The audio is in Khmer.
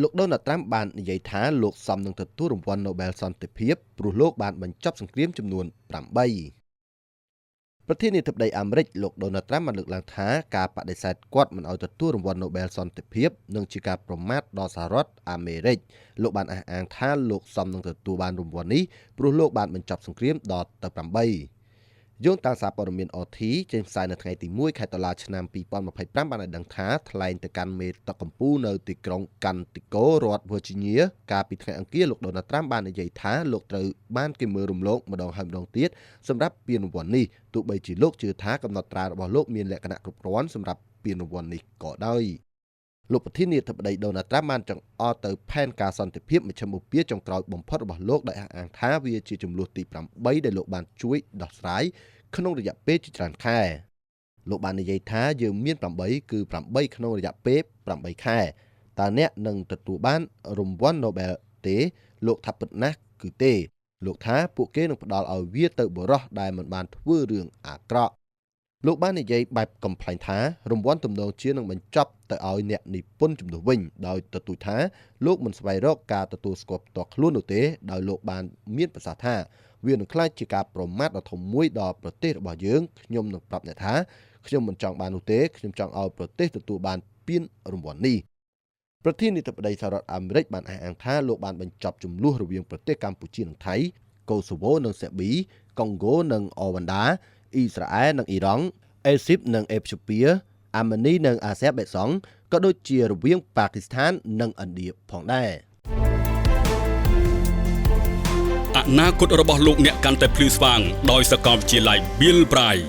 លោកដូណាល់ ត្រាំបាននិយាយថាលោកសមនឹងទទួលរង្វាន់ Nobel សន្តិភាពព្រោះលោកបានបញ្ចប់សង្គ្រាមចំនួន8 ប្រធានាធិបតីអាមេរិកលោកដូណាល់ ត្រាំបានលើកឡើងថាការបដិសេធគាត់មិនឲ្យទទួលរង្វាន់ Nobel សន្តិភាពនឹងជាការប្រមាថដល់សហរដ្ឋអាមេរិកលោកបានអះអាងថាលោកសមនឹងទទួលបានរង្វាន់នេះព្រោះលោកបានបញ្ចប់សង្គ្រាមដល់ទៅ8យោងតាមសារព័ត៌មាន RT ចេញផ្សាយនៅថ្ងៃទី1ខែតុលាឆ្នាំ2025បានឲ្យដឹងថាថ្លែងទៅកាន់មេដឹកកំពូលនៅទីក្រុងកាន់ទីកូរដ្ឋ Virginia កាលពីថ្ងៃអង្គារលោកដូណាល់ ត្រាំបាននិយាយថាលោកត្រូវបានគេមើលរំលងម្ដងហើយម្ដងទៀតសម្រាប់ពានរង្វាន់នេះទោះបីជាលោកជឿថាកំណត់ត្រារបស់លោកមានលក្ខណៈគ្រប់គ្រាន់សម្រាប់ពានរង្វាន់នេះក៏ដោយលោកប្រធានាធិបតីដូណាល់ ត្រាំបានចង្អុលទៅផែនការសន្តិភាពមជ្ឈមបូព៌ាចុងក្រោយបំផុតរបស់លោកដោយអះអាងថាវាជាចំនួនទី8ដែលលោកបានជួយដោះស្រាយក្នុងរយៈពេលជាច្រើនខែលោកបាននិយាយថាយើងមាន8គឺ8ក្នុងរយៈពេល8ខែតើអ្នកនឹងទទួលបានរង្វាន់ Nobel ទេលោកថាពិតណាស់គឺទេលោកថាពួកគេនឹងផ្ដល់ឲ្យវាទៅបរិសុទ្ធដែលមិនបានធ្វើរឿងអាក្រក់លោកបាននិយាយបែបកំ pl ែងថារង្វាន់ទំនងជានឹងបញ្ចប់ទៅឲ្យអ្នកនិពន្ធជំនួសវិញដោយទទូចថាលោកមិនស្វែងរកការទទួលស្គាល់ផ្ទាល់ខ្លួននោះទេដោយលោកបានមានប្រសាសន៍ថាវានឹងក្លាយជាការប្រមាថដ៏ធំមួយដល់ប្រទេសរបស់យើងខ្ញុំនឹងប្រាប់អ្នកថាខ្ញុំមិនចង់បាននោះទេខ្ញុំចង់ឲ្យប្រទេសទទួលបានពានរង្វាន់នេះប្រធានាធិបតីសហរដ្ឋអាមេរិកបានអះអាងថាលោកបានបញ្ចប់ចំនួនរវាងប្រទេសកម្ពុជានិងថៃកូសូវូនិងសេប៊ីកុងហ្គោនិងអូវ៉ាន់ដាអ៊ីស្រាអែលនិងអ៊ីរ៉ង់អេស៊ីបនិងអេត្យូពីអាមេនីនិងអាស៊ែបេសង់ក៏ដូចជារវាងប៉ាគីស្ថាននិងឥណ្ឌាផងដែរអនាគតរបស់លោកអ្នកកាន់តែភ្លឺស្វាងដោយសាកលវិទ្យាល័យ Bill Bright